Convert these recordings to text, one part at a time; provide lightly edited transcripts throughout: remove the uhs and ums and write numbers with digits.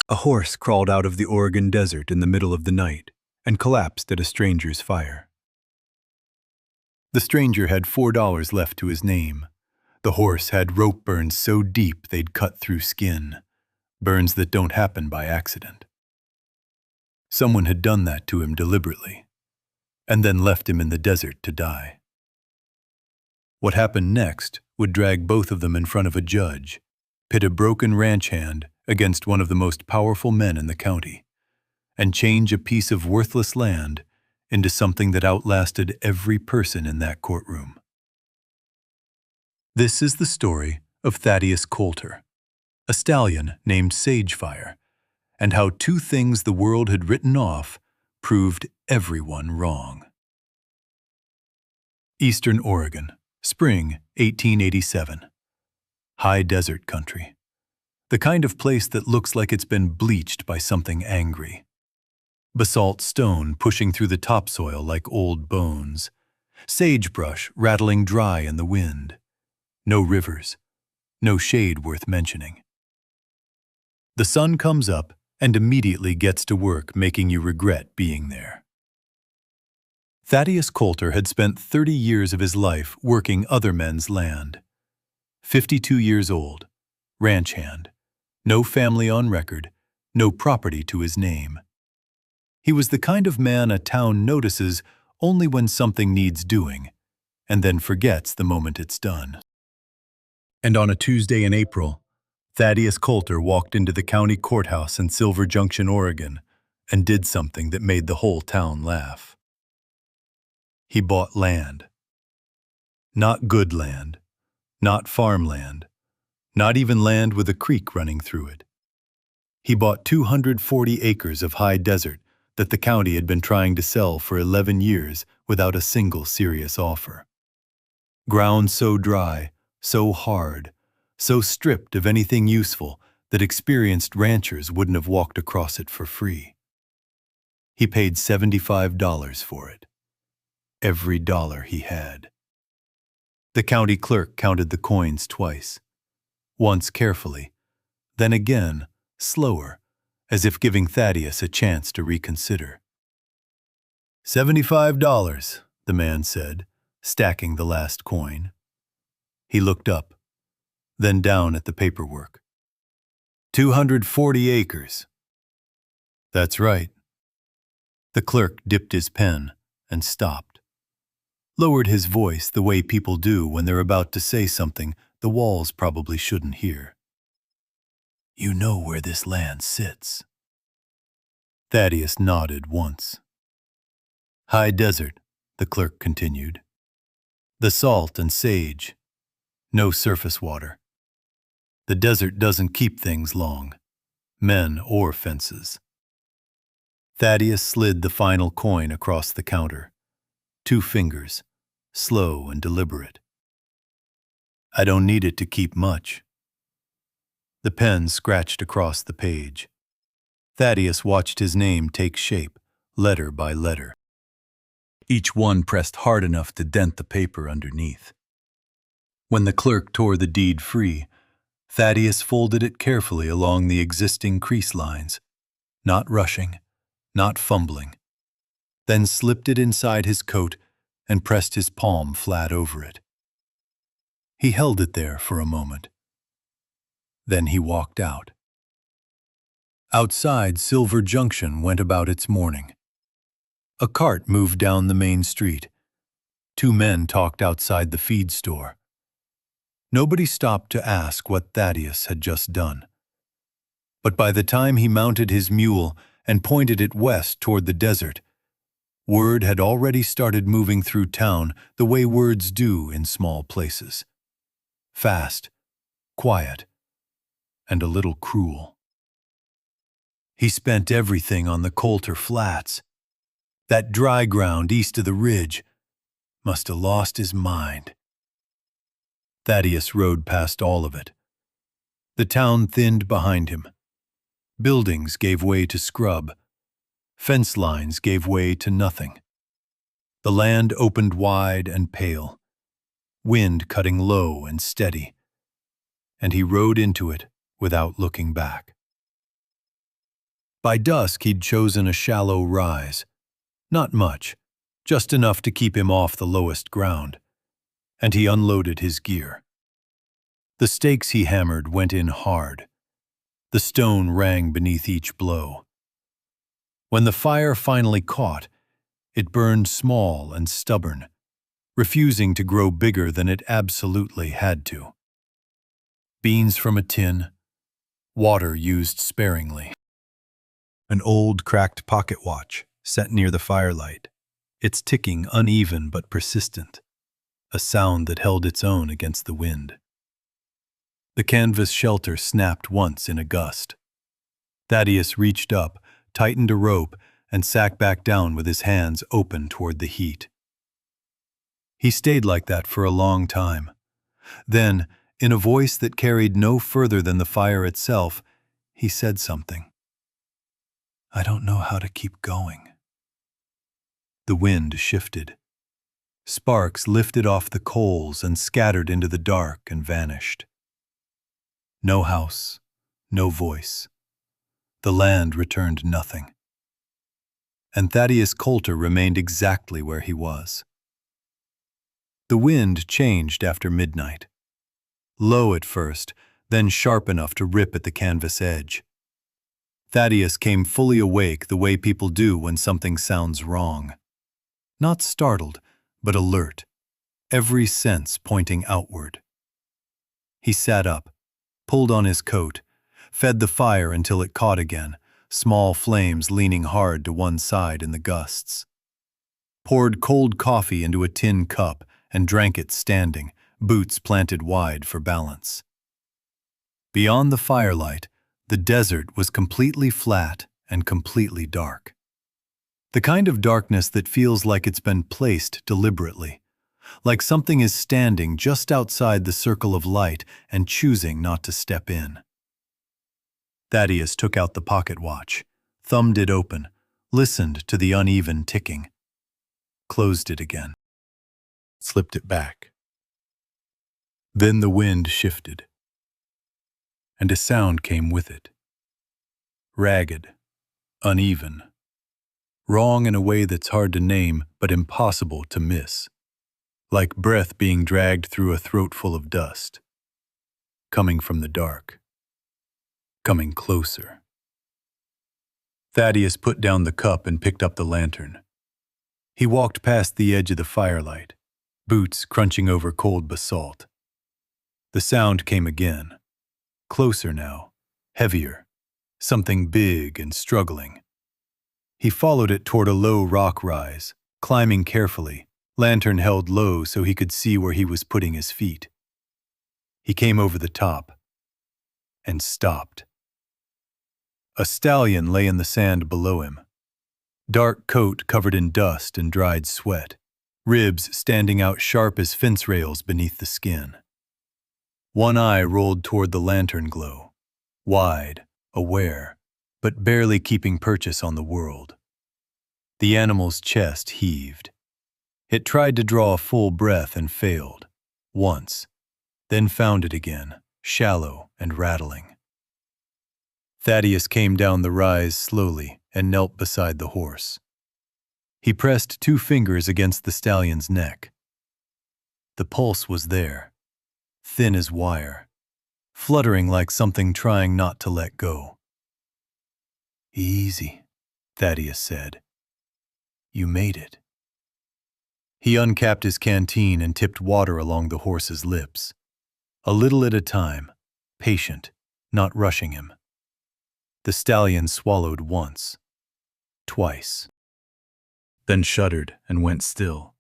A horse crawled out of the Oregon desert in the middle of the night and collapsed at a stranger's fire. The stranger had $4 left to his name. The horse had rope burns so deep they'd cut through skin, burns that don't happen by accident. Someone had done that to him deliberately, and then left him in the desert to die. What happened next would drag both of them in front of a judge, pit a broken ranch hand against one of the most powerful men in the county, and change a piece of worthless land into something that outlasted every person in that courtroom. This is the story of Thaddeus Coulter, a stallion named Sagefire, and how two things the world had written off proved everyone wrong. Eastern Oregon, spring 1887. High desert country. The kind of place that looks like it's been bleached by something angry. Basalt stone pushing through the topsoil like old bones. Sagebrush rattling dry in the wind. No rivers. No shade worth mentioning. The sun comes up and immediately gets to work making you regret being there. Thaddeus Coulter had spent 30 years of his life working other men's land. 52 years old, ranch hand, no family on record, no property to his name. He was the kind of man a town notices only when something needs doing, and then forgets the moment it's done. And on a Tuesday in April, Thaddeus Coulter walked into the county courthouse in Silver Junction, Oregon, and did something that made the whole town laugh. He bought land. Not good land, not farmland, not even land with a creek running through it. He bought 240 acres of high desert that the county had been trying to sell for 11 years without a single serious offer. Ground so dry, so hard, so stripped of anything useful that experienced ranchers wouldn't have walked across it for free. He paid $75 for it. Every dollar he had. The county clerk counted the coins twice. Once carefully, then again, slower, as if giving Thaddeus a chance to reconsider. $75, the man said, stacking the last coin. He looked up, then down at the paperwork. 240 acres. That's right. The clerk dipped his pen and stopped. Lowered his voice the way people do when they're about to say something the walls probably shouldn't hear. You know where this land sits. Thaddeus nodded once. High desert, the clerk continued. The salt and sage. No surface water. The desert doesn't keep things long, men or fences. Thaddeus slid the final coin across the counter. 2 fingers, slow and deliberate. I don't need it to keep much. The pen scratched across the page. Thaddeus watched his name take shape, letter by letter. Each one pressed hard enough to dent the paper underneath. When the clerk tore the deed free, Thaddeus folded it carefully along the existing crease lines, not rushing, not fumbling, then slipped it inside his coat and pressed his palm flat over it. He held it there for a moment. Then he walked out. Outside, Silver Junction went about its morning. A cart moved down the main street. 2 men talked outside the feed store. Nobody stopped to ask what Thaddeus had just done. But by the time he mounted his mule and pointed it west toward the desert, word had already started moving through town the way words do in small places. Fast, quiet, and a little cruel. He spent everything on the Coulter Flats. That dry ground east of the ridge. Must have lost his mind. Thaddeus rode past all of it. The town thinned behind him. Buildings gave way to scrub. Fence lines gave way to nothing. The land opened wide and pale, wind cutting low and steady, and he rode into it without looking back. By dusk, he'd chosen a shallow rise. Not much, just enough to keep him off the lowest ground. And he unloaded his gear. The stakes he hammered went in hard. The stone rang beneath each blow. When the fire finally caught, it burned small and stubborn, refusing to grow bigger than it absolutely had to. Beans from a tin, water used sparingly. An old, cracked pocket watch set near the firelight, its ticking uneven but persistent, a sound that held its own against the wind. The canvas shelter snapped once in a gust. Thaddeus reached up, tightened a rope, and sat back down with his hands open toward the heat. He stayed like that for a long time. Then, in a voice that carried no further than the fire itself, he said something. "I don't know how to keep going." The wind shifted. Sparks lifted off the coals and scattered into the dark and vanished. No house, no voice. The land returned nothing. And Thaddeus Coulter remained exactly where he was. The wind changed after midnight. Low at first, then sharp enough to rip at the canvas edge. Thaddeus came fully awake the way people do when something sounds wrong. Not startled, but alert, every sense pointing outward. He sat up, pulled on his coat, fed the fire until it caught again, small flames leaning hard to one side in the gusts. Poured cold coffee into a tin cup and drank it standing, boots planted wide for balance. Beyond the firelight, the desert was completely flat and completely dark. The kind of darkness that feels like it's been placed deliberately, like something is standing just outside the circle of light and choosing not to step in. Thaddeus took out the pocket watch, thumbed it open, listened to the uneven ticking, closed it again, slipped it back. Then the wind shifted, and a sound came with it. Ragged, uneven, wrong in a way that's hard to name but impossible to miss, like breath being dragged through a throat full of dust. Coming from the dark. Coming closer. Thaddeus put down the cup and picked up the lantern. He walked past the edge of the firelight, boots crunching over cold basalt. The sound came again. Closer now, heavier, something big and struggling. He followed it toward a low rock rise, climbing carefully, lantern held low so he could see where he was putting his feet. He came over the top and stopped. A stallion lay in the sand below him. Dark coat covered in dust and dried sweat, ribs standing out sharp as fence rails beneath the skin. One eye rolled toward the lantern glow, wide, aware, but barely keeping purchase on the world. The animal's chest heaved. It tried to draw a full breath and failed, once, then found it again, shallow and rattling. Thaddeus came down the rise slowly and knelt beside the horse. He pressed 2 fingers against the stallion's neck. The pulse was there, thin as wire, fluttering like something trying not to let go. "Easy," Thaddeus said. "You made it." He uncapped his canteen and tipped water along the horse's lips. A little at a time, patient, not rushing him. The stallion swallowed once, twice, then shuddered and went still,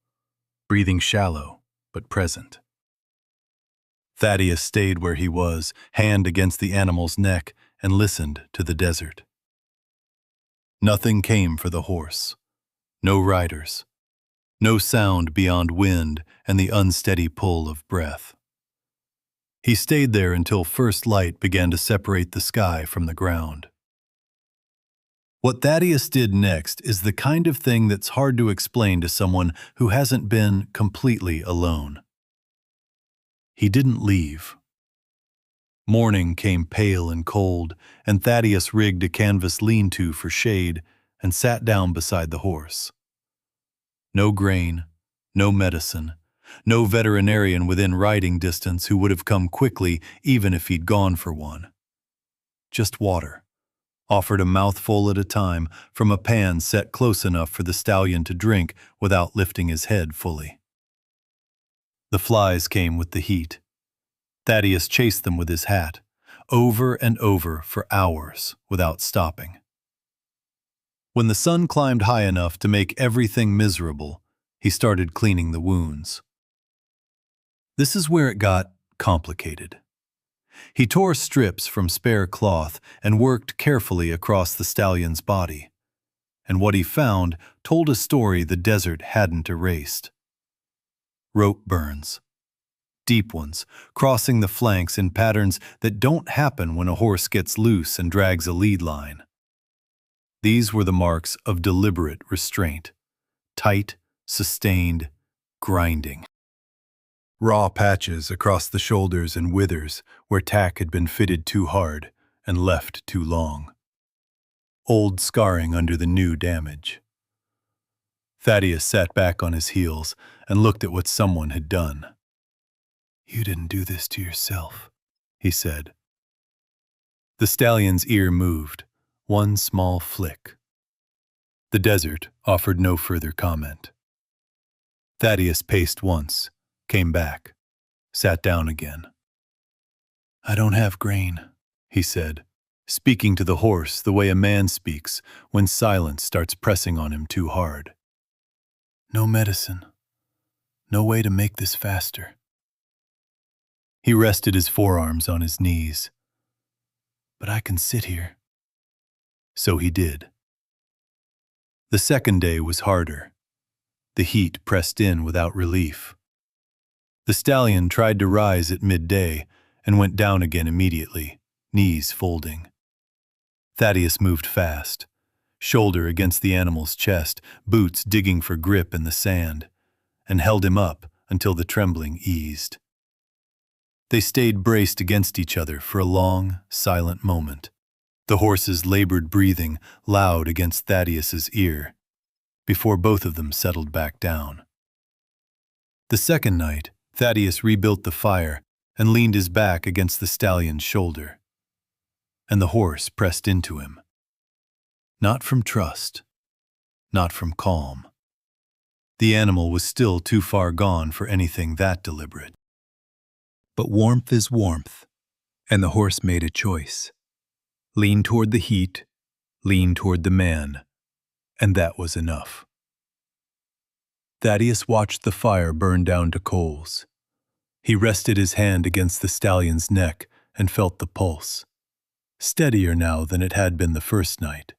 breathing shallow but present. Thaddeus stayed where he was, hand against the animal's neck, and listened to the desert. Nothing came for the horse. No riders. No sound beyond wind and the unsteady pull of breath. He stayed there until first light began to separate the sky from the ground. What Thaddeus did next is the kind of thing that's hard to explain to someone who hasn't been completely alone. He didn't leave. Morning came pale and cold, and Thaddeus rigged a canvas lean-to for shade and sat down beside the horse. No grain, no medicine, no veterinarian within riding distance who would have come quickly even if he'd gone for one. Just water, offered a mouthful at a time from a pan set close enough for the stallion to drink without lifting his head fully. The flies came with the heat. Thaddeus chased them with his hat, over and over for hours without stopping. When the sun climbed high enough to make everything miserable, he started cleaning the wounds. This is where it got complicated. He tore strips from spare cloth and worked carefully across the stallion's body. And what he found told a story the desert hadn't erased. Rope burns. Deep ones, crossing the flanks in patterns that don't happen when a horse gets loose and drags a lead line. These were the marks of deliberate restraint. Tight, sustained, grinding. Raw patches across the shoulders and withers where tack had been fitted too hard and left too long. Old scarring under the new damage. Thaddeus sat back on his heels and looked at what someone had done. "You didn't do this to yourself," he said. The stallion's ear moved, one small flick. The desert offered no further comment. Thaddeus paced once, came back, sat down again. "I don't have grain," he said, speaking to the horse the way a man speaks when silence starts pressing on him too hard. "No medicine. No way to make this faster." He rested his forearms on his knees. "But I can sit here." So he did. The second day was harder. The heat pressed in without relief. The stallion tried to rise at midday and went down again immediately, knees folding. Thaddeus moved fast, shoulder against the animal's chest, boots digging for grip in the sand, and held him up until the trembling eased. They stayed braced against each other for a long, silent moment, the horse's labored breathing loud against Thaddeus's ear, before both of them settled back down. The second night, Thaddeus rebuilt the fire and leaned his back against the stallion's shoulder. And the horse pressed into him. Not from trust, not from calm. The animal was still too far gone for anything that deliberate. But warmth is warmth, and the horse made a choice. Lean toward the heat, lean toward the man, and that was enough. Thaddeus watched the fire burn down to coals. He rested his hand against the stallion's neck and felt the pulse. Steadier now than it had been the first night.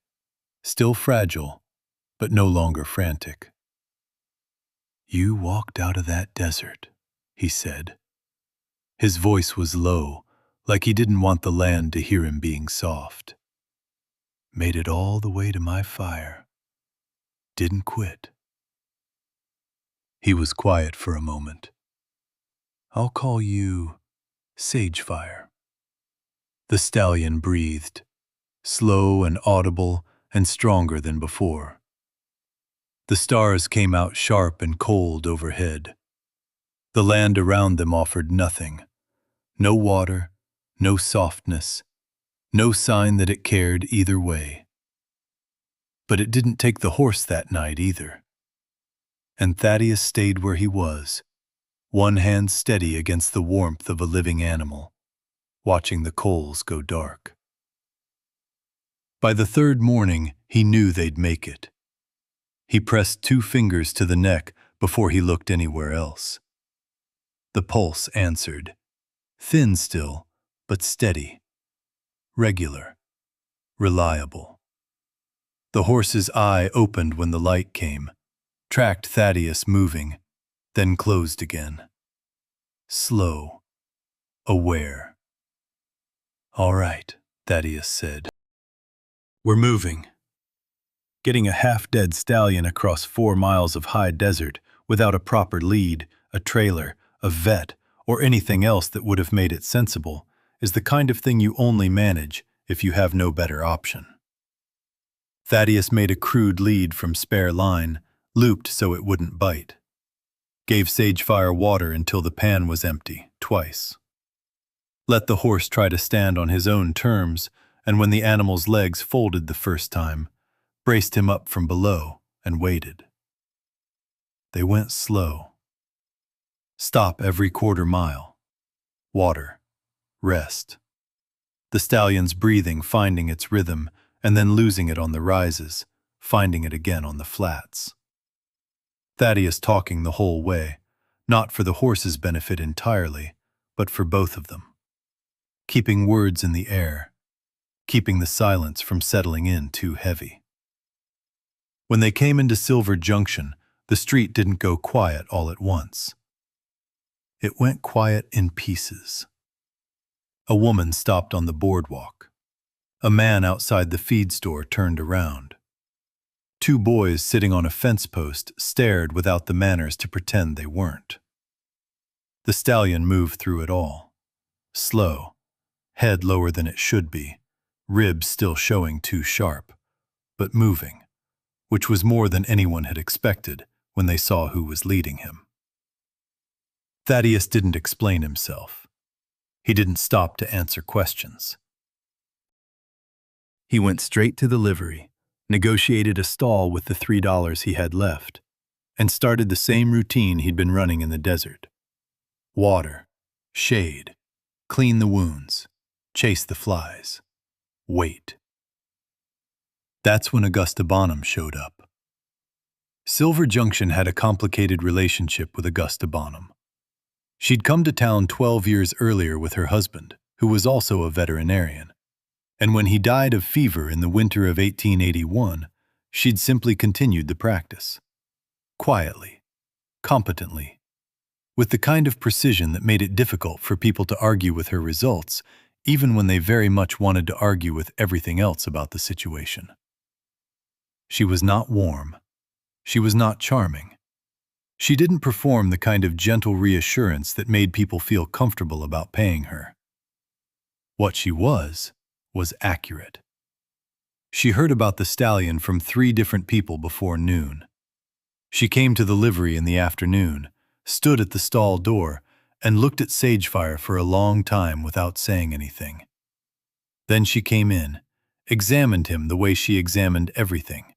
Still fragile, but no longer frantic. "You walked out of that desert," he said. His voice was low, like he didn't want the land to hear him being soft. "Made it all the way to my fire. Didn't quit." He was quiet for a moment. "I'll call you Sagefire." The stallion breathed, slow and audible and stronger than before. The stars came out sharp and cold overhead. The land around them offered nothing. No water, no softness, no sign that it cared either way. But it didn't take the horse that night either. And Thaddeus stayed where he was, one hand steady against the warmth of a living animal, watching the coals go dark. By the third morning, he knew they'd make it. He pressed 2 fingers to the neck before he looked anywhere else. The pulse answered, thin still, but steady, regular, reliable. The horse's eye opened when the light came, tracked Thaddeus moving, then closed again. Slow, aware. "All right," Thaddeus said. "We're moving." Getting a half-dead stallion across 4 miles of high desert without a proper lead, a trailer, a vet, or anything else that would have made it sensible is the kind of thing you only manage if you have no better option. Thaddeus made a crude lead from spare line, looped so it wouldn't bite. Gave Sagefire water until the pan was empty, twice. Let the horse try to stand on his own terms, and when the animal's legs folded the first time, braced him up from below and waited. They went slow. Stop every quarter mile. Water. Rest. The stallion's breathing, finding its rhythm, and then losing it on the rises, finding it again on the flats. Thaddeus talking the whole way, not for the horse's benefit entirely, but for both of them. Keeping words in the air, keeping the silence from settling in too heavy. When they came into Silver Junction, the street didn't go quiet all at once. It went quiet in pieces. A woman stopped on the boardwalk. A man outside the feed store turned around. Two boys sitting on a fence post stared without the manners to pretend they weren't. The stallion moved through it all. Slow, head lower than it should be, ribs still showing too sharp, but moving, which was more than anyone had expected when they saw who was leading him. Thaddeus didn't explain himself. He didn't stop to answer questions. He went straight to the livery, negotiated a stall with the $3 he had left, and started the same routine he'd been running in the desert. Water, shade, clean the wounds, chase the flies, wait. That's when Augusta Bonham showed up. Silver Junction had a complicated relationship with Augusta Bonham. She'd come to town 12 years earlier with her husband, who was also a veterinarian, and when he died of fever in the winter of 1881, she'd simply continued the practice. Quietly, competently, with the kind of precision that made it difficult for people to argue with her results, even when they very much wanted to argue with everything else about the situation. She was not warm. She was not charming. She didn't perform the kind of gentle reassurance that made people feel comfortable about paying her. What she was accurate. She heard about the stallion from 3 different people before noon. She came to the livery in the afternoon, stood at the stall door, and looked at Sagefire for a long time without saying anything. Then she came in, examined him the way she examined everything,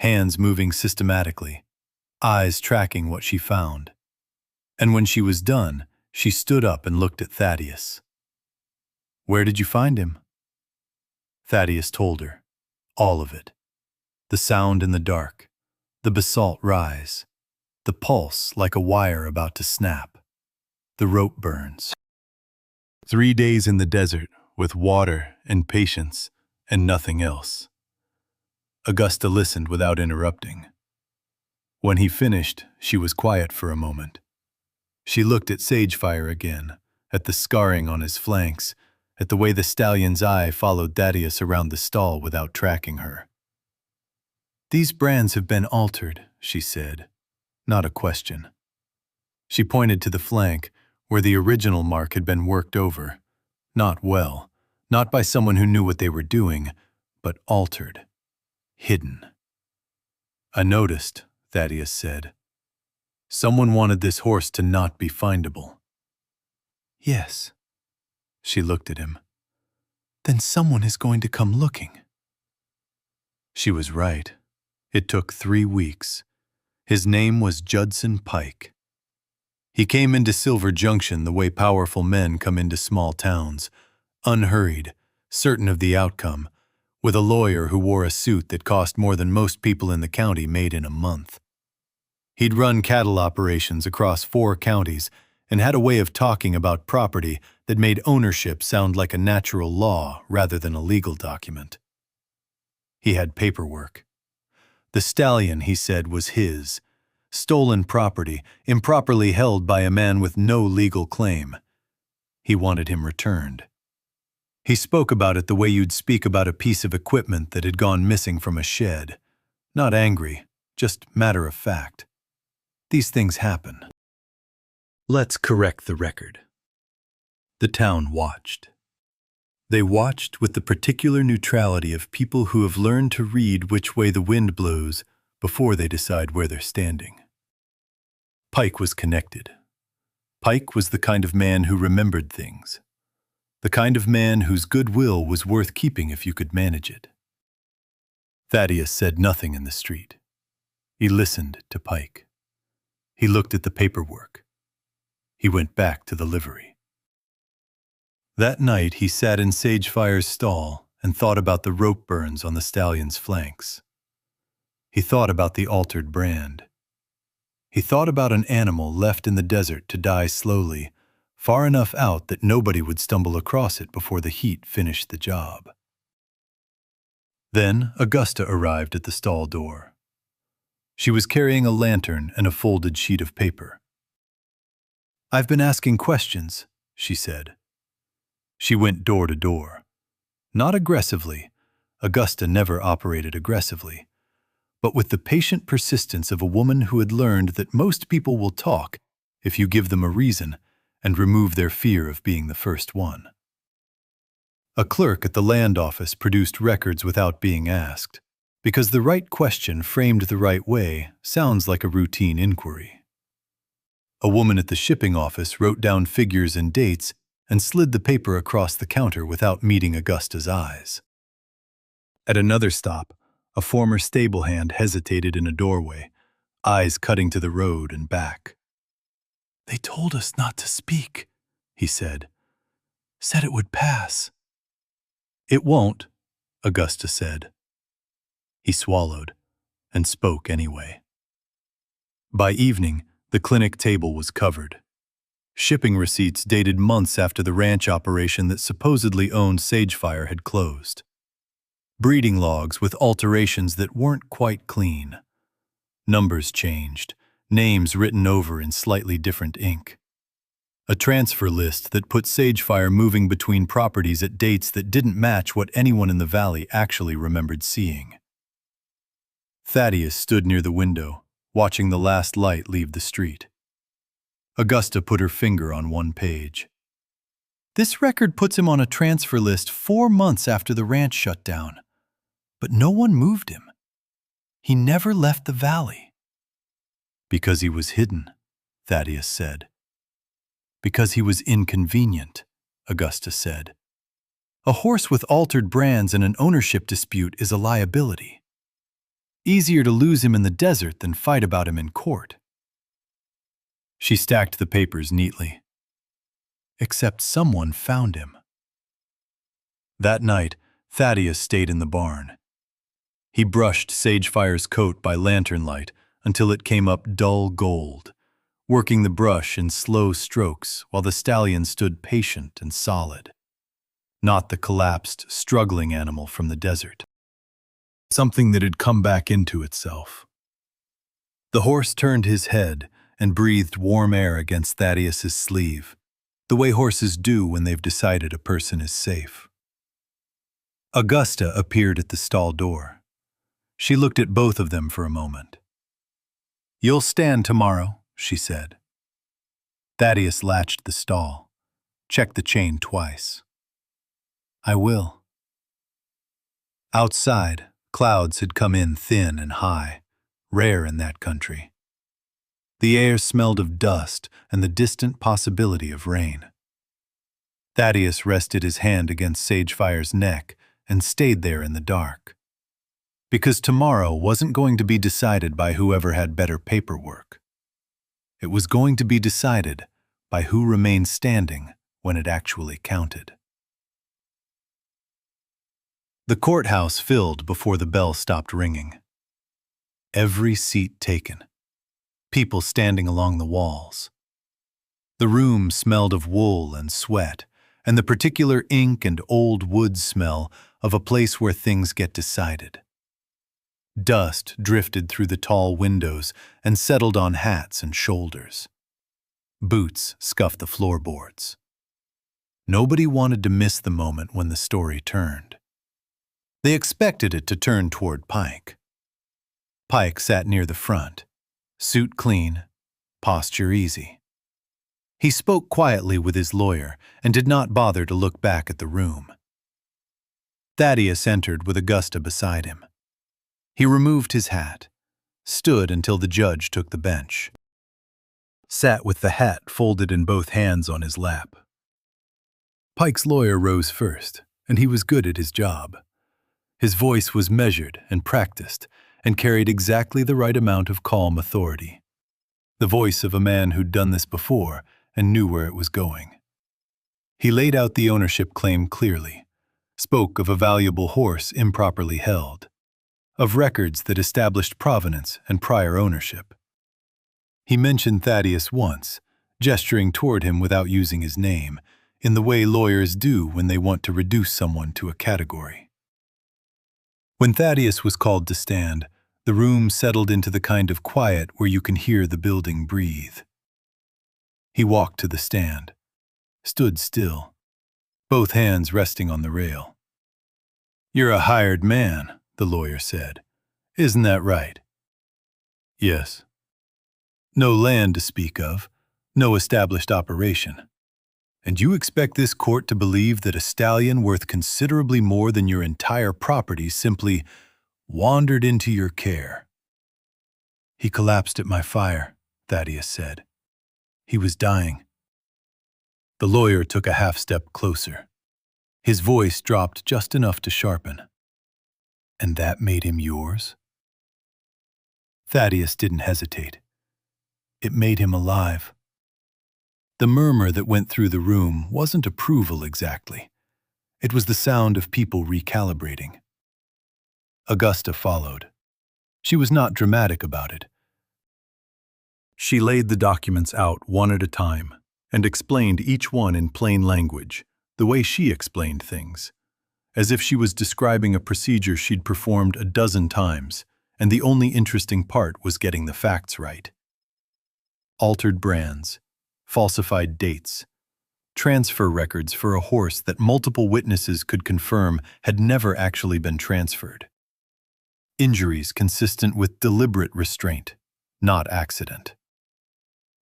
hands moving systematically, eyes tracking what she found. And when she was done, she stood up and looked at Thaddeus. "Where did you find him?" Thaddeus told her, all of it. The sound in the dark, the basalt rise, the pulse like a wire about to snap, the rope burns. 3 days in the desert with water and patience and nothing else. Augusta listened without interrupting. When he finished, she was quiet for a moment. She looked at Sagefire again, at the scarring on his flanks, at the way the stallion's eye followed Thaddeus around the stall without tracking her. "These brands have been altered," she said, not a question. She pointed to the flank, where the original mark had been worked over. Not well, not by someone who knew what they were doing, but altered, hidden. "I noticed," Thaddeus said. "Someone wanted this horse to not be findable." "Yes." She looked at him. "Then someone is going to come looking." She was right. It took 3 weeks. His name was Judson Pike. He came into Silver Junction the way powerful men come into small towns, unhurried, certain of the outcome, with a lawyer who wore a suit that cost more than most people in the county made in a month. He'd run cattle operations across 4 counties and had a way of talking about property that made ownership sound like a natural law rather than a legal document. He had paperwork. The stallion, he said, was his. Stolen property, improperly held by a man with no legal claim. He wanted him returned. He spoke about it the way you'd speak about a piece of equipment that had gone missing from a shed. Not angry, just matter of fact. These things happen. Let's correct the record. The town watched. They watched with the particular neutrality of people who have learned to read which way the wind blows before they decide where they're standing. Pike was connected. Pike was the kind of man who remembered things, the kind of man whose goodwill was worth keeping if you could manage it. Thaddeus said nothing in the street. He listened to Pike. He looked at the paperwork. He went back to the livery. That night he sat in Sagefire's stall and thought about the rope burns on the stallion's flanks. He thought about the altered brand. He thought about an animal left in the desert to die slowly, far enough out that nobody would stumble across it before the heat finished the job. Then Augusta arrived at the stall door. She was carrying a lantern and a folded sheet of paper. "I've been asking questions," she said. She went door to door. Not aggressively. Augusta never operated aggressively, but with the patient persistence of a woman who had learned that most people will talk if you give them a reason and remove their fear of being the first one. A clerk at the land office produced records without being asked, because the right question framed the right way sounds like a routine inquiry. A woman at the shipping office wrote down figures and dates and slid the paper across the counter without meeting Augusta's eyes. At another stop, a former stable hand hesitated in a doorway, eyes cutting to the road and back. "They told us not to speak," he said. "Said it would pass." "It won't," Augusta said. He swallowed and spoke anyway. By evening, the clinic table was covered. Shipping receipts dated months after the ranch operation that supposedly owned Sagefire had closed. Breeding logs with alterations that weren't quite clean. Numbers changed, names written over in slightly different ink. A transfer list that put Sagefire moving between properties at dates that didn't match what anyone in the valley actually remembered seeing. Thaddeus stood near the window, watching the last light leave the street. Augusta put her finger on one page. "This record puts him on a transfer list 4 months after the ranch shut down. But no one moved him. He never left the valley." "Because he was hidden," Thaddeus said. "Because he was inconvenient," Augusta said. "A horse with altered brands and an ownership dispute is a liability. Easier to lose him in the desert than fight about him in court." She stacked the papers neatly. "Except someone found him." That night, Thaddeus stayed in the barn. He brushed Sagefire's coat by lantern light until it came up dull gold, working the brush in slow strokes while the stallion stood patient and solid. Not the collapsed, struggling animal from the desert. Something that had come back into itself. The horse turned his head and breathed warm air against Thaddeus's sleeve, the way horses do when they've decided a person is safe. Augusta appeared at the stall door. She looked at both of them for a moment. "You'll stand tomorrow," she said. Thaddeus latched the stall, checked the chain twice. "I will." Outside, clouds had come in thin and high, rare in that country. The air smelled of dust and the distant possibility of rain. Thaddeus rested his hand against Sagefire's neck and stayed there in the dark. Because tomorrow wasn't going to be decided by whoever had better paperwork. It was going to be decided by who remained standing when it actually counted. The courthouse filled before the bell stopped ringing. Every seat taken. People standing along the walls. The room smelled of wool and sweat, and the particular ink and old wood smell of a place where things get decided. Dust drifted through the tall windows and settled on hats and shoulders. Boots scuffed the floorboards. Nobody wanted to miss the moment when the story turned. They expected it to turn toward Pike. Pike sat near the front, suit clean, posture easy. He spoke quietly with his lawyer and did not bother to look back at the room. Thaddeus entered with Augusta beside him. He removed his hat, stood until the judge took the bench, sat with the hat folded in both hands on his lap. Pike's lawyer rose first, and he was good at his job. His voice was measured and practiced, and carried exactly the right amount of calm authority. The voice of a man who'd done this before and knew where it was going. He laid out the ownership claim clearly, spoke of a valuable horse improperly held, of records that established provenance and prior ownership. He mentioned Thaddeus once, gesturing toward him without using his name, in the way lawyers do when they want to reduce someone to a category. When Thaddeus was called to stand, the room settled into the kind of quiet where you can hear the building breathe. He walked to the stand, stood still, both hands resting on the rail. "You're a hired man," the lawyer said. "Isn't that right?" "Yes." "No land to speak of, no established operation. And you expect this court to believe that a stallion worth considerably more than your entire property simply wandered into your care?" "He collapsed at my fire," Thaddeus said. "He was dying." The lawyer took a half step closer. His voice dropped just enough to sharpen. "And that made him yours?" Thaddeus didn't hesitate. "It made him alive." The murmur that went through the room wasn't approval exactly. It was the sound of people recalibrating. Augusta followed. She was not dramatic about it. She laid the documents out one at a time and explained each one in plain language, the way she explained things, as if she was describing a procedure she'd performed a dozen times, and the only interesting part was getting the facts right. Altered brands, falsified dates, transfer records for a horse that multiple witnesses could confirm had never actually been transferred. Injuries consistent with deliberate restraint, not accident.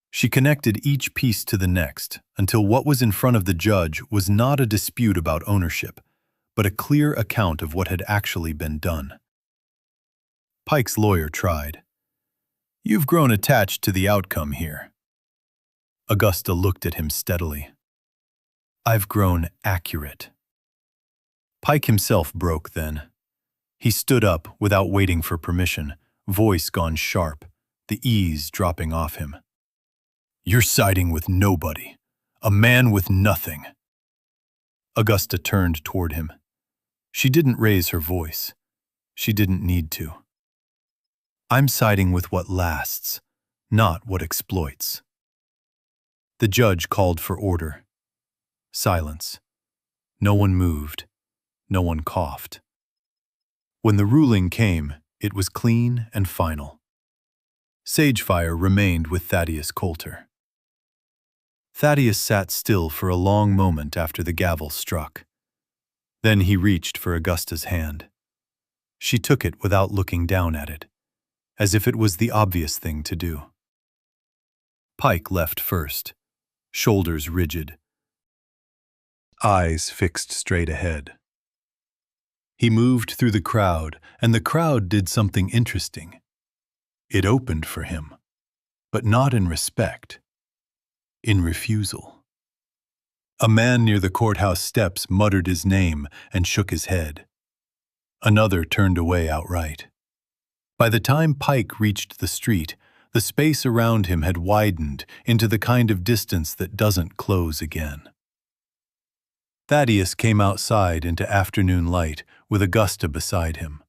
She connected each piece to the next until what was in front of the judge was not a dispute about ownership, but a clear account of what had actually been done. Pike's lawyer tried. "You've grown attached to the outcome here." Augusta looked at him steadily. "I've grown accurate." Pike himself broke then. He stood up without waiting for permission, voice gone sharp, the ease dropping off him. "You're siding with nobody, a man with nothing." Augusta turned toward him. She didn't raise her voice. She didn't need to. "I'm siding with what lasts, not what exploits." The judge called for order. Silence. No one moved. No one coughed. When the ruling came, it was clean and final. Sagefire remained with Thaddeus Coulter. Thaddeus sat still for a long moment after the gavel struck. Then he reached for Augusta's hand. She took it without looking down at it, as if it was the obvious thing to do. Pike left first, shoulders rigid, eyes fixed straight ahead. He moved through the crowd, and the crowd did something interesting. It opened for him, but not in respect, in refusal. A man near the courthouse steps muttered his name and shook his head. Another turned away outright. By the time Pike reached the street, the space around him had widened into the kind of distance that doesn't close again. Thaddeus came outside into afternoon light with Augusta beside him.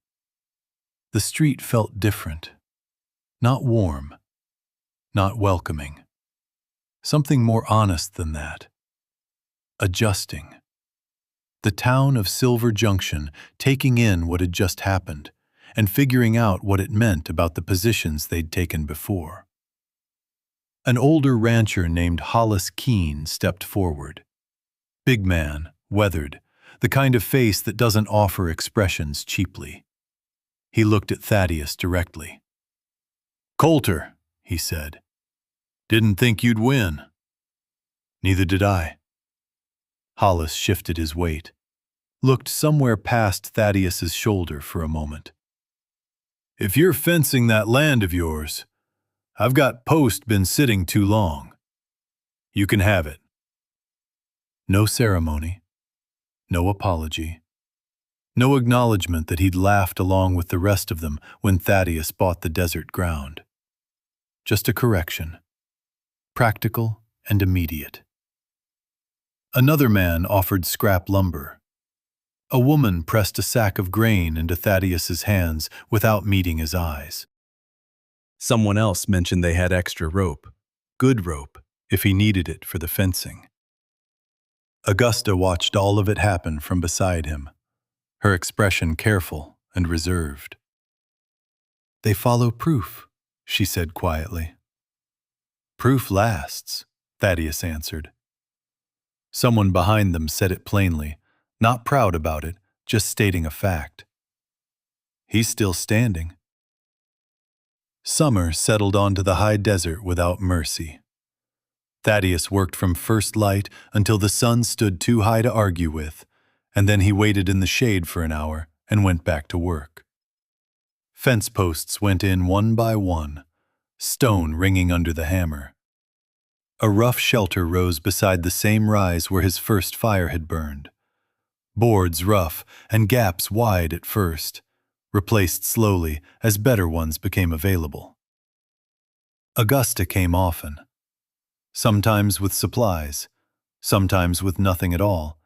The street felt different. Not warm. Not welcoming. Something more honest than that. Adjusting. The town of Silver Junction taking in what had just happened and figuring out what it meant about the positions they'd taken before. An older rancher named Hollis Keene stepped forward. Big man, weathered, the kind of face that doesn't offer expressions cheaply. He looked at Thaddeus directly. "Coulter," he said. "Didn't think you'd win." "Neither did I." Hollis shifted his weight. looked somewhere past Thaddeus's shoulder for a moment. "If you're fencing that land of yours, I've got post been sitting too long. You can have it." No ceremony, no apology, no acknowledgement that he'd laughed along with the rest of them when Thaddeus bought the desert ground. Just a correction, practical and immediate. Another man offered scrap lumber. A woman pressed a sack of grain into Thaddeus's hands without meeting his eyes. Someone else mentioned they had extra rope, good rope, if he needed it for the fencing. Augusta watched all of it happen from beside him, her expression careful and reserved. "They follow proof," she said quietly. "Proof lasts," Thaddeus answered. Someone behind them said it plainly, not proud about it, just stating a fact. "He's still standing." Summer settled onto the high desert without mercy. Thaddeus worked from first light until the sun stood too high to argue with, and then he waited in the shade for an hour and went back to work. Fence posts went in one by one, stone ringing under the hammer. A rough shelter rose beside the same rise where his first fire had burned. Boards rough and gaps wide at first, replaced slowly as better ones became available. Augusta came often. Sometimes with supplies, sometimes with nothing at all,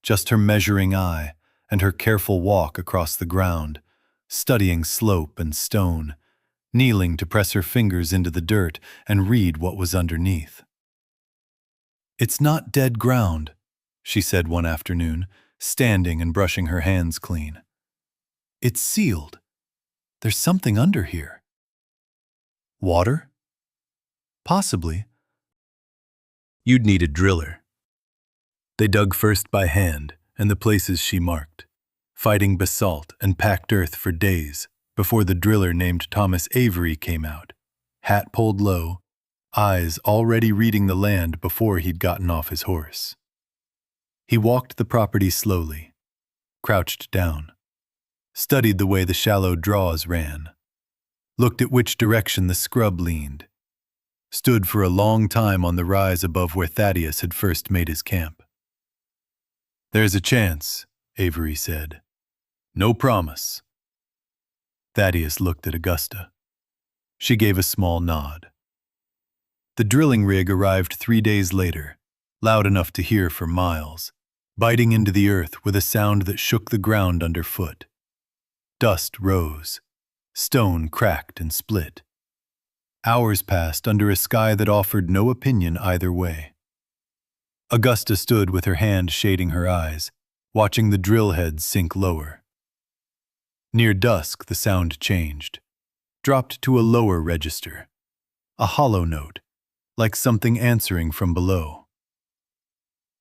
just her measuring eye and her careful walk across the ground, studying slope and stone, kneeling to press her fingers into the dirt and read what was underneath. "It's not dead ground," she said one afternoon, standing and brushing her hands clean. "It's sealed. There's something under here." "Water?" "Possibly. You'd need a driller." They dug first by hand in the places she marked, fighting basalt and packed earth for days before the driller named Thomas Avery came out, hat pulled low, eyes already reading the land before he'd gotten off his horse. He walked the property slowly, crouched down, studied the way the shallow draws ran, looked at which direction the scrub leaned, stood for a long time on the rise above where Thaddeus had first made his camp. "There's a chance," Avery said. "No promise." Thaddeus looked at Augusta. She gave a small nod. The drilling rig arrived 3 days later, loud enough to hear for miles, biting into the earth with a sound that shook the ground underfoot. Dust rose. Stone cracked and split. Hours passed under a sky that offered no opinion either way. Augusta stood with her hand shading her eyes, watching the drill heads sink lower. Near dusk, the sound changed, dropped to a lower register, a hollow note, like something answering from below.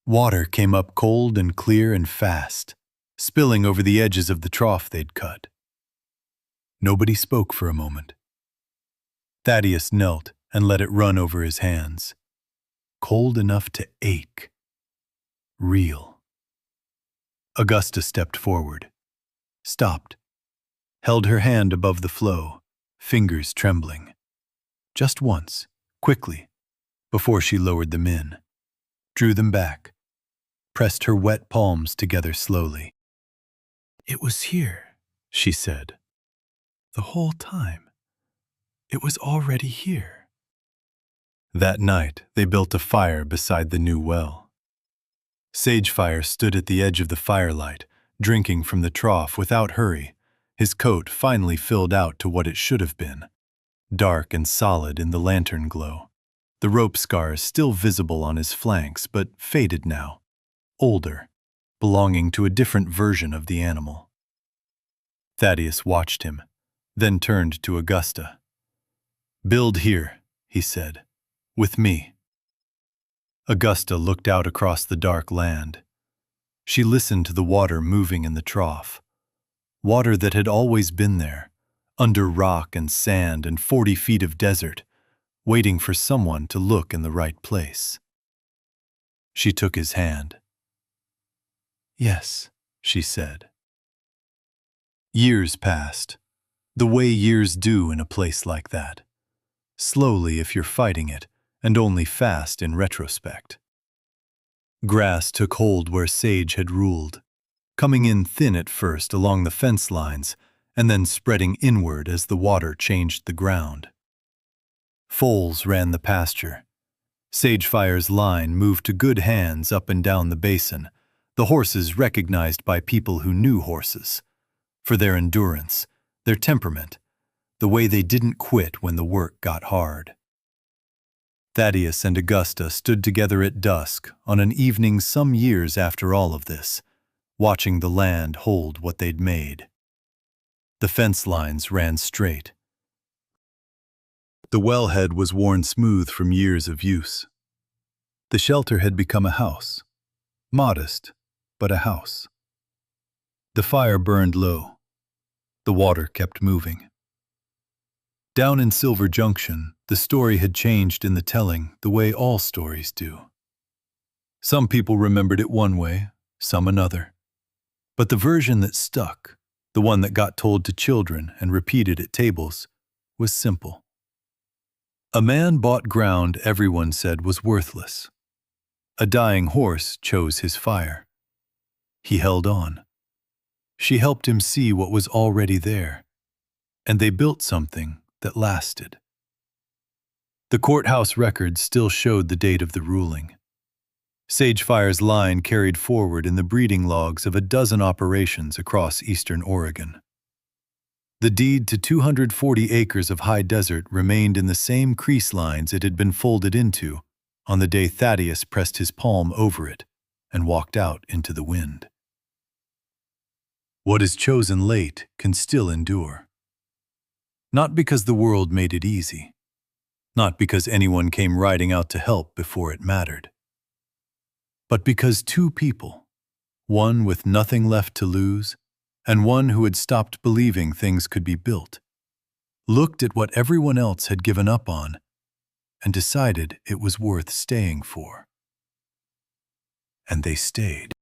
Water came up cold and clear and fast, spilling over the edges of the trough they'd cut. Nobody spoke for a moment. Thaddeus knelt and let it run over his hands. Cold enough to ache. Real. Augusta stepped forward, stopped, held her hand above the flow, fingers trembling. Just once, quickly, before she lowered them in, drew them back, pressed her wet palms together slowly. "It was here," she said. "The whole time. It was already here." That night, they built a fire beside the new well. Sagefire stood at the edge of the firelight, drinking from the trough without hurry, his coat finally filled out to what it should have been, dark and solid in the lantern glow, the rope scars still visible on his flanks but faded now, older, belonging to a different version of the animal. Thaddeus watched him, then turned to Augusta. "Build here," he said, "with me." Augusta looked out across the dark land. She listened to the water moving in the trough, water that had always been there, under rock and sand and 40 feet of desert, waiting for someone to look in the right place. She took his hand. "Yes," she said. Years passed, the way years do in a place like that. Slowly if you're fighting it, and only fast in retrospect. Grass took hold where Sage had ruled, coming in thin at first along the fence lines, and then spreading inward as the water changed the ground. Foals ran the pasture. Sagefire's line moved to good hands up and down the basin, the horses recognized by people who knew horses, for their endurance, their temperament, the way they didn't quit when the work got hard. Thaddeus and Augusta stood together at dusk on an evening some years after all of this, watching the land hold what they'd made. The fence lines ran straight. The wellhead was worn smooth from years of use. The shelter had become a house. Modest, but a house. The fire burned low. The water kept moving. Down in Silver Junction, the story had changed in the telling the way all stories do. Some people remembered it one way, some another. But the version that stuck, the one that got told to children and repeated at tables, was simple. A man bought ground everyone said was worthless. A dying horse chose his fire. He held on. She helped him see what was already there, and they built something that lasted. The courthouse records still showed the date of the ruling. Sagefire's line carried forward in the breeding logs of a dozen operations across eastern Oregon. The deed to 240 acres of high desert remained in the same crease lines it had been folded into on the day Thaddeus pressed his palm over it and walked out into the wind. What is chosen late can still endure. Not because the world made it easy, not because anyone came riding out to help before it mattered, but because two people, one with nothing left to lose and one who had stopped believing things could be built, looked at what everyone else had given up on and decided it was worth staying for. And they stayed.